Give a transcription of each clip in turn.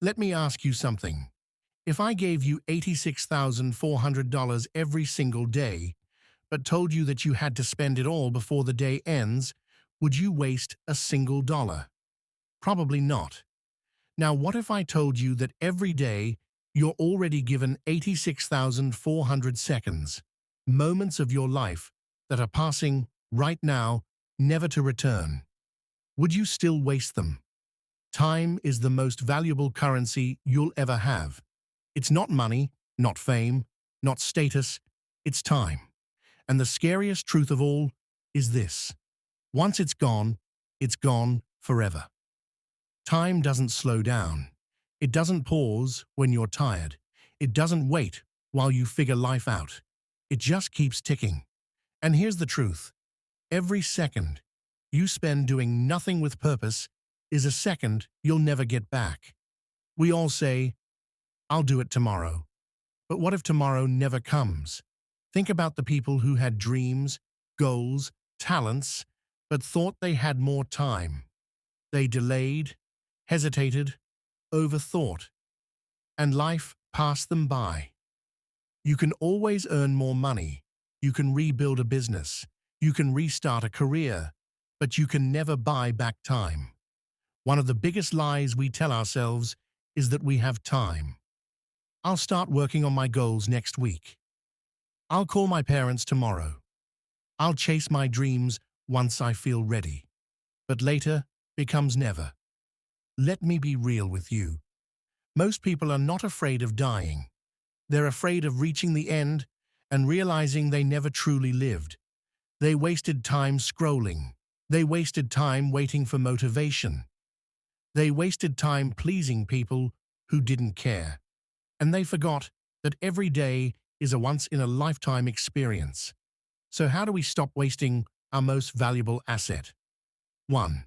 Let me ask you something. If I gave you $86,400 every single day, but told you that you had to spend it all before the day ends, would you waste a single dollar? Probably not. Now, what if I told you that every day you're already given 86,400 seconds, moments of your life that are passing right now, never to return? Would you still waste them? Time is the most valuable currency you'll ever have. It's not money, not fame, not status, it's time. And the scariest truth of all is this: once it's gone forever. Time doesn't slow down. It doesn't pause when you're tired. It doesn't wait while you figure life out. It just keeps ticking. And here's the truth: every second you spend doing nothing with purpose is a second you'll never get back. We all say, "I'll do it tomorrow." But what if tomorrow never comes? Think about the people who had dreams, goals, talents, but thought they had more time. They delayed, hesitated, overthought, and life passed them by. You can always earn more money. You can rebuild a business. You can restart a career, but you can never buy back time. One of the biggest lies we tell ourselves is that we have time. I'll start working on my goals next week. I'll call my parents tomorrow. I'll chase my dreams once I feel ready. But later becomes never. Let me be real with you. Most people are not afraid of dying. They're afraid of reaching the end and realizing they never truly lived. They wasted time scrolling. They wasted time waiting for motivation. They wasted time pleasing people who didn't care. And they forgot that every day is a once-in-a-lifetime experience. So how do we stop wasting our most valuable asset? 1.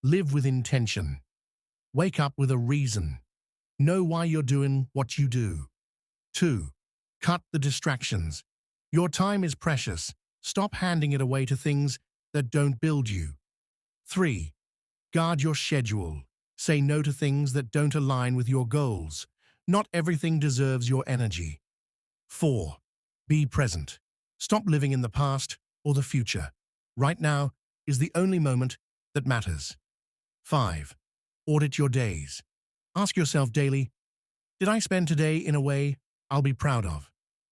Live with intention. Wake up with a reason. Know why you're doing what you do. 2. Cut the distractions. Your time is precious. Stop handing it away to things that don't build you. 3. Guard your schedule. Say no to things that don't align with your goals. Not everything deserves your energy. 4. Be present. Stop living in the past or the future. Right now is the only moment that matters. 5. Audit your days. Ask yourself daily, did I spend today in a way I'll be proud of?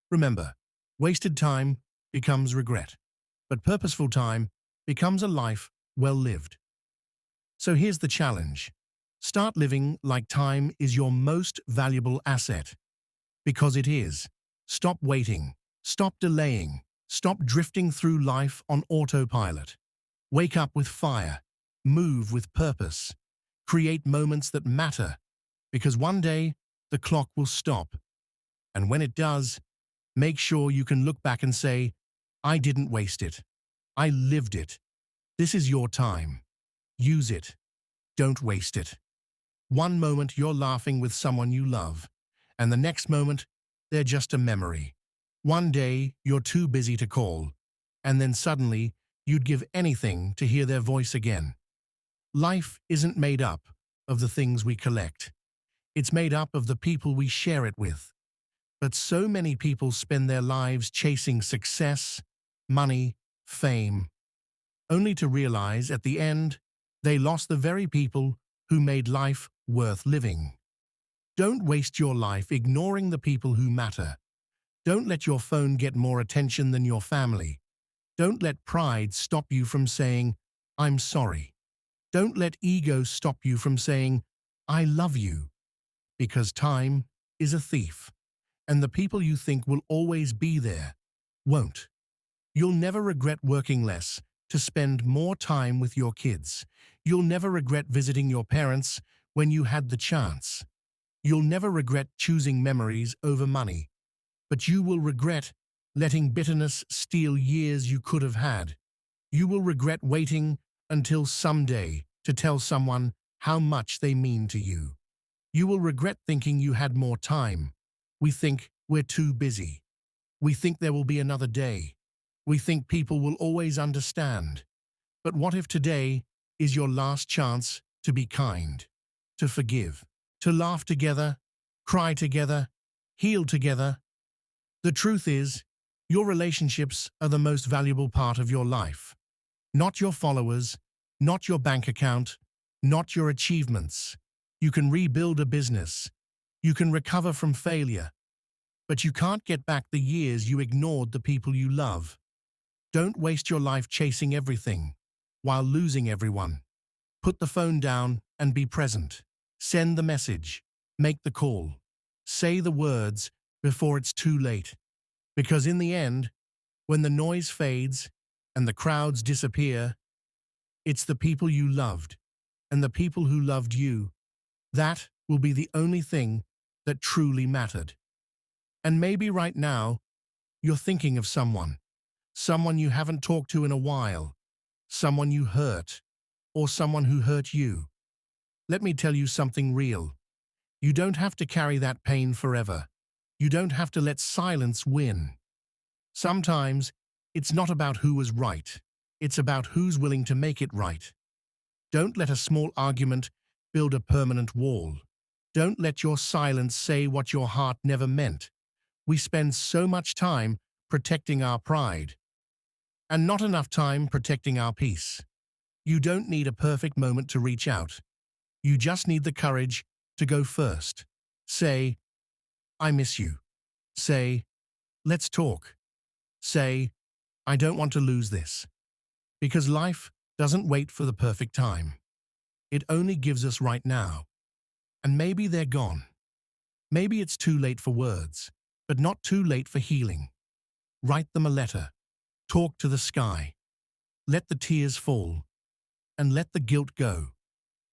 Remember, wasted time becomes regret, but purposeful time becomes a life well lived. So here's the challenge. Start living like time is your most valuable asset. Because it is. Stop waiting. Stop delaying. Stop drifting through life on autopilot. Wake up with fire. Move with purpose. Create moments that matter. Because one day, the clock will stop. And when it does, make sure you can look back and say, I didn't waste it. I lived it. This is your time. Use it. Don't waste it. One moment you're laughing with someone you love, and the next moment they're just a memory. One day you're too busy to call, and then suddenly you'd give anything to hear their voice again. Life isn't made up of the things we collect. It's made up of the people we share it with. But so many people spend their lives chasing success, money, fame, only to realize at the end they lost the very people who made life worth living. Don't waste your life ignoring the people who matter. Don't let your phone get more attention than your family. Don't let pride stop you from saying, I'm sorry. Don't let ego stop you from saying, I love you. Because time is a thief, and the people you think will always be there won't. You'll never regret working less to spend more time with your kids. You'll never regret visiting your parents when you had the chance. You'll never regret choosing memories over money. But you will regret letting bitterness steal years you could have had. You will regret waiting until someday to tell someone how much they mean to you. You will regret thinking you had more time. We think we're too busy. We think there will be another day. We think people will always understand. But what if today is your last chance to be kind, to forgive, to laugh together, cry together, heal together. The truth is, your relationships are the most valuable part of your life. Not your followers, not your bank account, not your achievements. You can rebuild a business. You can recover from failure. But you can't get back the years you ignored the people you love. Don't waste your life chasing everything while losing everyone. Put the phone down and be present. Send the message. Make the call. Say the words before it's too late. Because in the end, when the noise fades and the crowds disappear, it's the people you loved and the people who loved you. That will be the only thing that truly mattered. And maybe right now, you're thinking of someone you haven't talked to in a while, someone you hurt, or someone who hurt you. Let me tell you something real. You don't have to carry that pain forever. You don't have to let silence win. Sometimes, it's not about who was right. It's about who's willing to make it right. Don't let a small argument build a permanent wall. Don't let your silence say what your heart never meant. We spend so much time protecting our pride, and not enough time protecting our peace. You don't need a perfect moment to reach out. You just need the courage to go first. Say, I miss you. Say, let's talk. Say, I don't want to lose this. Because life doesn't wait for the perfect time. It only gives us right now. And maybe they're gone. Maybe it's too late for words, but not too late for healing. Write them a letter. Talk to the sky. Let the tears fall. And let the guilt go.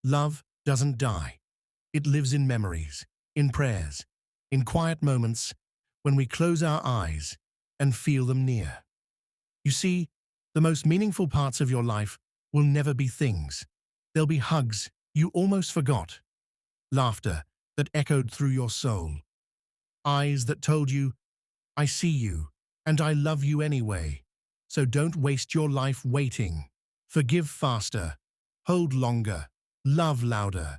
Love doesn't die. It lives in memories, in prayers, in quiet moments when we close our eyes and feel them near. You see, the most meaningful parts of your life will never be things. They'll be hugs you almost forgot, laughter that echoed through your soul, eyes that told you, I see you and I love you anyway. So don't waste your life waiting. Forgive faster, hold longer, love louder,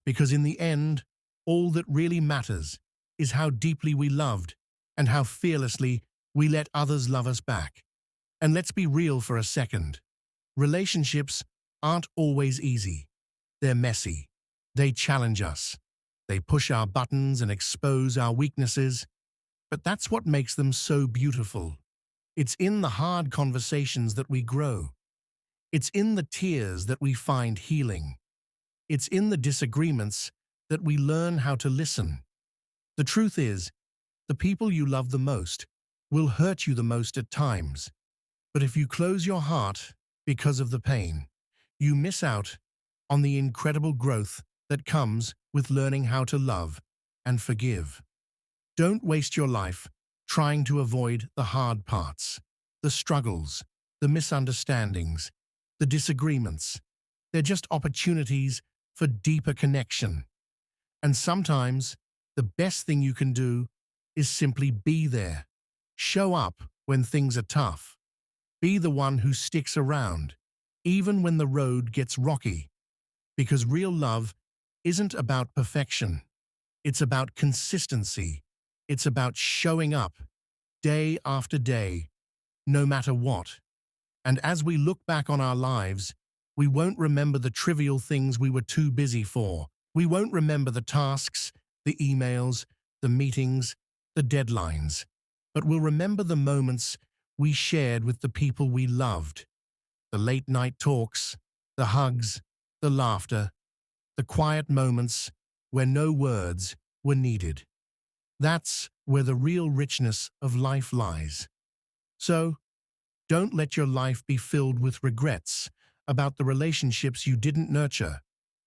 because in the end, all that really matters is how deeply we loved and how fearlessly we let others love us back. And let's be real for a second. Relationships aren't always easy. They're messy. They challenge us. They push our buttons and expose our weaknesses. But that's what makes them so beautiful. It's in the hard conversations that we grow. It's in the tears that we find healing. It's in the disagreements that we learn how to listen. The truth is, the people you love the most will hurt you the most at times. But if you close your heart because of the pain, you miss out on the incredible growth that comes with learning how to love and forgive. Don't waste your life trying to avoid the hard parts, the struggles, the misunderstandings, the disagreements. They're just opportunities for deeper connection. And sometimes, the best thing you can do is simply be there. Show up when things are tough. Be the one who sticks around, even when the road gets rocky. Because real love isn't about perfection. It's about consistency. It's about showing up day after day, no matter what. And as we look back on our lives, we won't remember the trivial things we were too busy for. We won't remember the tasks, the emails, the meetings, the deadlines. But we'll remember the moments we shared with the people we loved. The late-night talks, the hugs, the laughter, the quiet moments where no words were needed. That's where the real richness of life lies. So, don't let your life be filled with regrets about the relationships you didn't nurture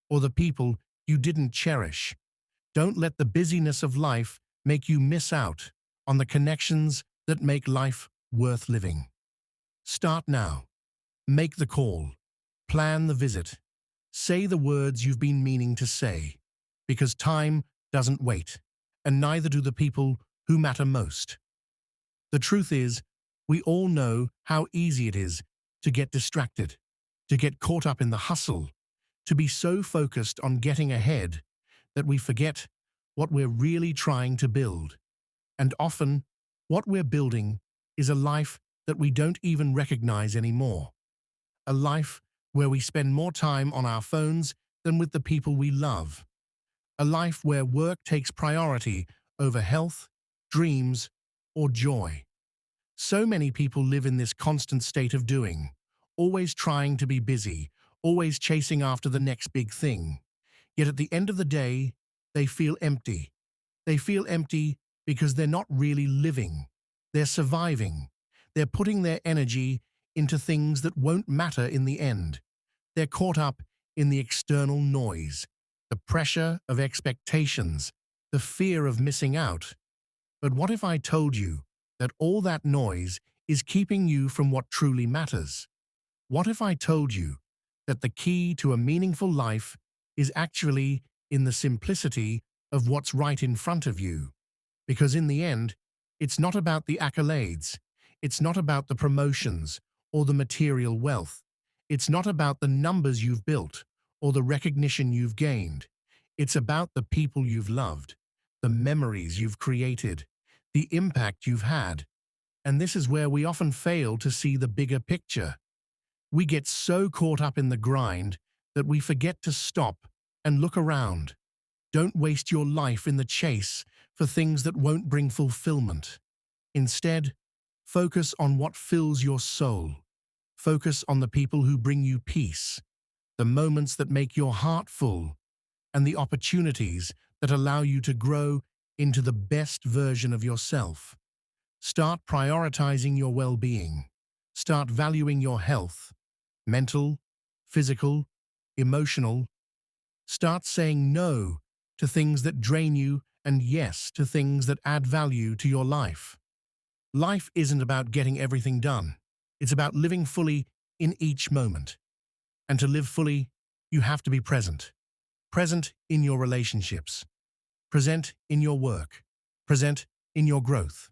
or the people you didn't cherish. Don't let the busyness of life make you miss out on the connections that make life worth living. Start now. Make the call. Plan the visit. Say the words you've been meaning to say, because time doesn't wait, and neither do the people who matter most. The truth is, we all know how easy it is to get distracted, to get caught up in the hustle, to be so focused on getting ahead that we forget what we're really trying to build. And often, what we're building is a life that we don't even recognize anymore. A life where we spend more time on our phones than with the people we love. A life where work takes priority over health, dreams, or joy. So many people live in this constant state of doing, always trying to be busy, always chasing after the next big thing. Yet at the end of the day, they feel empty. They feel empty because they're not really living. They're surviving. They're putting their energy into things that won't matter in the end. They're caught up in the external noise, the pressure of expectations, the fear of missing out. But what if I told you that all that noise is keeping you from what truly matters? What if I told you that the key to a meaningful life is actually in the simplicity of what's right in front of you? Because in the end, it's not about the accolades, it's not about the promotions or the material wealth, it's not about the numbers you've built or the recognition you've gained. It's about the people you've loved, the memories you've created, the impact you've had. And this is where we often fail to see the bigger picture. We get so caught up in the grind that we forget to stop and look around. Don't waste your life in the chase for things that won't bring fulfillment. Instead, focus on what fills your soul. Focus on the people who bring you peace, the moments that make your heart full, and the opportunities that allow you to grow into the best version of yourself. Start prioritizing your well-being. Start valuing your health, mental, physical, emotional. Start saying no to things that drain you and yes to things that add value to your life. Life isn't about getting everything done. It's about living fully in each moment. And to live fully, you have to be present. Present in your relationships. Present in your work. Present in your growth.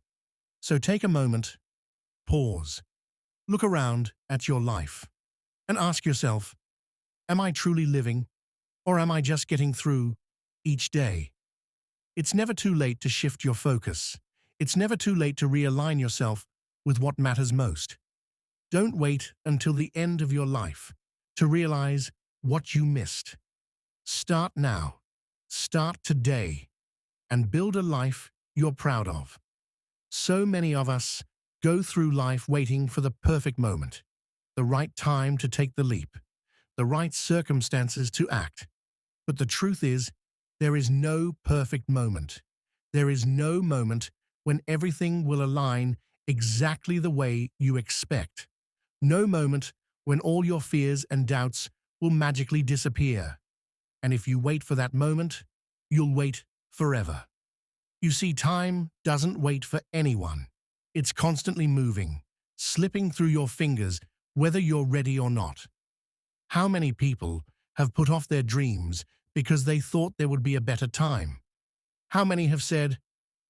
So take a moment, pause, look around at your life, and ask yourself, am I truly living, or am I just getting through each day? It's never too late to shift your focus. It's never too late to realign yourself with what matters most. Don't wait until the end of your life to realize what you missed. Start now. Start today. And build a life you're proud of. So many of us go through life waiting for the perfect moment, the right time to take the leap, the right circumstances to act. But the truth is, there is no perfect moment. There is no moment when everything will align exactly the way you expect. No moment when all your fears and doubts will magically disappear. And if you wait for that moment, you'll wait forever. You see, time doesn't wait for anyone. It's constantly moving, slipping through your fingers, whether you're ready or not. How many people have put off their dreams because they thought there would be a better time? How many have said,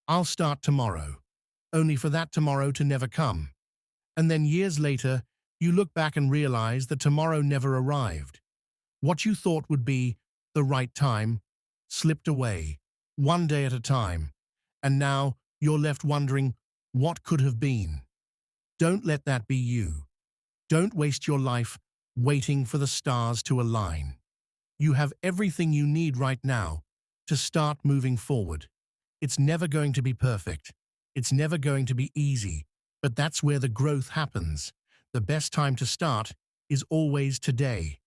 I'll start tomorrow, only for that tomorrow to never come? And then years later, you look back and realize that tomorrow never arrived. What you thought would be the right time slipped away, one day at a time. And now you're left wondering what could have been. Don't let that be you. Don't waste your life waiting for the stars to align. You have everything you need right now to start moving forward. It's never going to be perfect. It's never going to be easy, but that's where the growth happens. The best time to start is always today.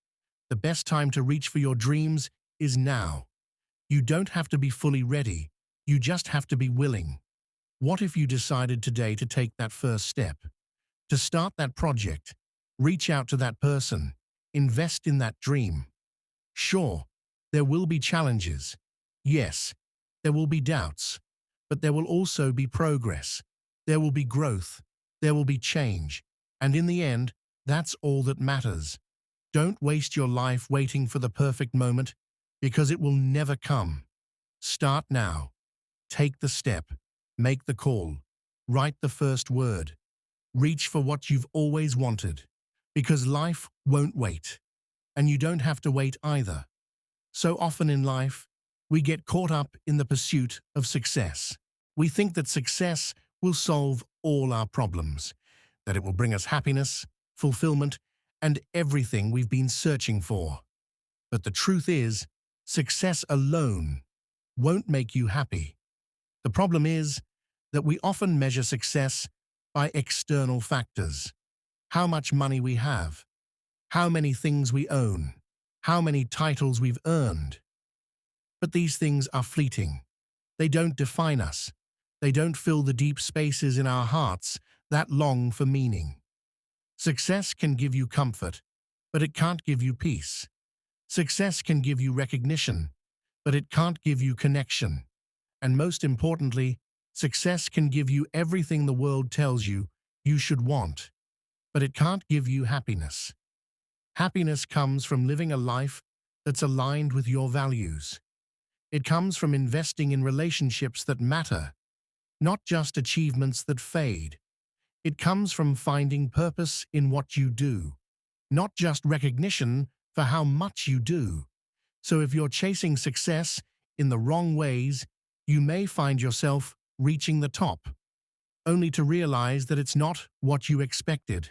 The best time to reach for your dreams is now. You don't have to be fully ready. You just have to be willing. What if you decided today to take that first step? To start that project, reach out to that person, invest in that dream. Sure, there will be challenges. Yes, there will be doubts. But there will also be progress. There will be growth. There will be change. And in the end, that's all that matters. Don't waste your life waiting for the perfect moment, because it will never come. Start now. Take the step, make the call, write the first word, reach for what you've always wanted, because life won't wait, and you don't have to wait either. So often in life, We get caught up in the pursuit of success. We think that success will solve all our problems, that it will bring us happiness, fulfillment, and everything we've been searching for. But the truth is, success alone won't make you happy. The problem is that we often measure success by external factors. How much money we have, how many things we own, how many titles we've earned. But these things are fleeting. They don't define us. They don't fill the deep spaces in our hearts that long for meaning. Success can give you comfort, but it can't give you peace. Success can give you recognition, but it can't give you connection. And most importantly, success can give you everything the world tells you you should want, but it can't give you happiness. Happiness comes from living a life that's aligned with your values. It comes from investing in relationships that matter, not just achievements that fade. It comes from finding purpose in what you do, not just recognition for how much you do. So if you're chasing success in the wrong ways, you may find yourself reaching the top, only to realize that it's not what you expected.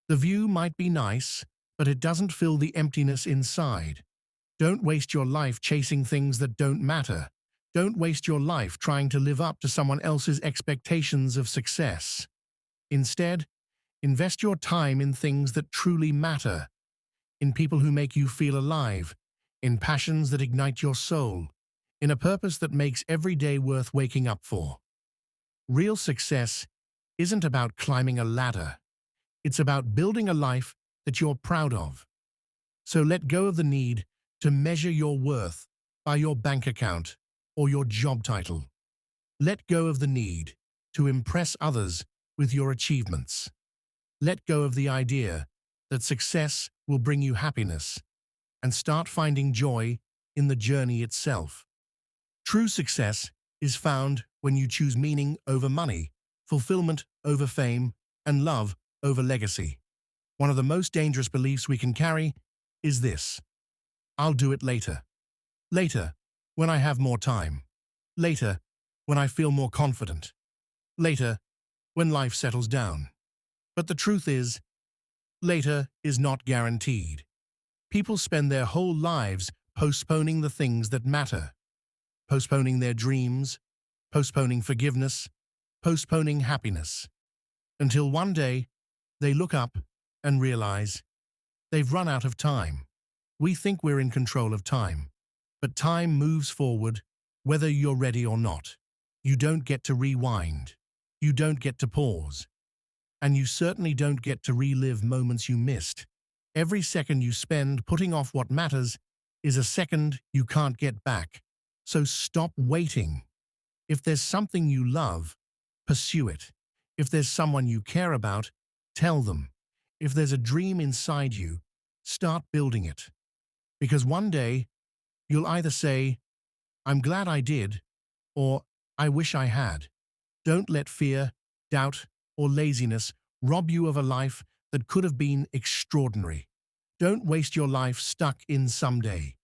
The view might be nice, but it doesn't fill the emptiness inside. Don't waste your life chasing things that don't matter. Don't waste your life trying to live up to someone else's expectations of success. Instead, invest your time in things that truly matter, in people who make you feel alive, in passions that ignite your soul, in a purpose that makes every day worth waking up for. Real success isn't about climbing a ladder. It's about building a life that you're proud of. So let go of the need to measure your worth by your bank account or your job title. Let go of the need to impress others with your achievements. Let go of the idea that success will bring you happiness, and start finding joy in the journey itself. True success is found when you choose meaning over money, fulfillment over fame, and love over legacy. One of the most dangerous beliefs we can carry is this: I'll do it later. Later, when I have more time. Later, when I feel more confident. Later, when life settles down. But the truth is, later is not guaranteed. People spend their whole lives postponing the things that matter. Postponing their dreams, postponing forgiveness, postponing happiness. Until one day, they look up and realize they've run out of time. We think we're in control of time, but time moves forward whether you're ready or not. You don't get to rewind. You don't get to pause. And you certainly don't get to relive moments you missed. Every second you spend putting off what matters is a second you can't get back. So stop waiting. If there's something you love, pursue it. If there's someone you care about, tell them. If there's a dream inside you, start building it. Because one day, you'll either say, I'm glad I did, or I wish I had. Don't let fear, doubt, or laziness rob you of a life that could have been extraordinary. Don't waste your life stuck in someday.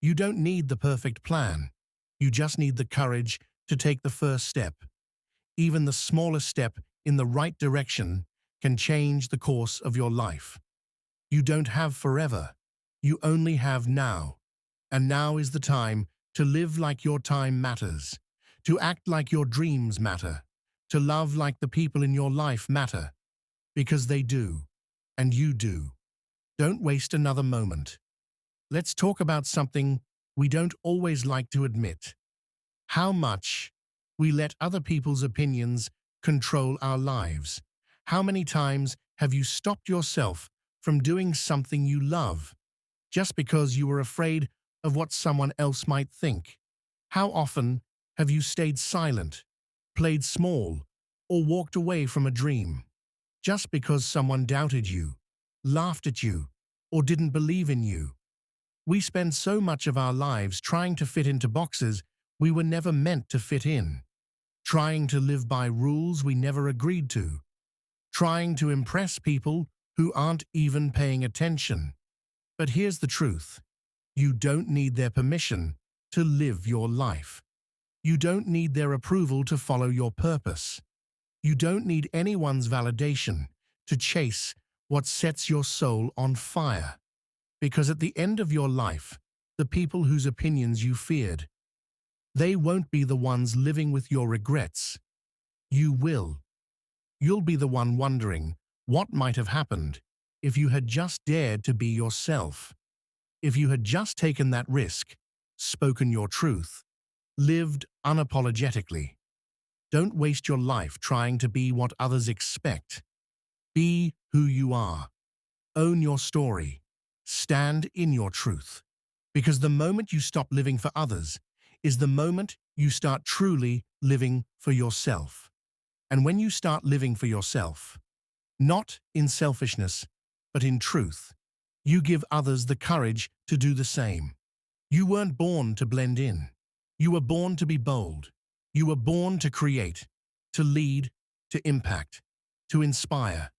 You don't need the perfect plan. You just need the courage to take the first step. Even the smallest step in the right direction can change the course of your life. You don't have forever. You only have now. And now is the time to live like your time matters, to act like your dreams matter, to love like the people in your life matter. Because they do, and you do. Don't waste another moment. Let's talk about something we don't always like to admit: how much we let other people's opinions control our lives. How many times have you stopped yourself from doing something you love just because you were afraid of what someone else might think? How often have you stayed silent, played small, or walked away from a dream just because someone doubted you, laughed at you, or didn't believe in you? We spend so much of our lives trying to fit into boxes we were never meant to fit in, trying to live by rules we never agreed to, trying to impress people who aren't even paying attention. But here's the truth: you don't need their permission to live your life. You don't need their approval to follow your purpose. You don't need anyone's validation to chase what sets your soul on fire. Because at the end of your life, the people whose opinions you feared, they won't be the ones living with your regrets. You will. You'll be the one wondering what might have happened if you had just dared to be yourself, if you had just taken that risk, spoken your truth, lived unapologetically. Don't waste your life trying to be what others expect. Be who you are. Own your story. Stand in your truth. Because the moment you stop living for others is the moment you start truly living for yourself. And when you start living for yourself, not in selfishness, but in truth, you give others the courage to do the same. You weren't born to blend in. You were born to be bold. You were born to create, to lead, to impact, to inspire.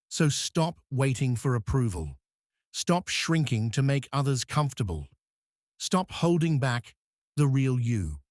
So stop waiting for approval. Stop shrinking to make others comfortable. Stop holding back the real you.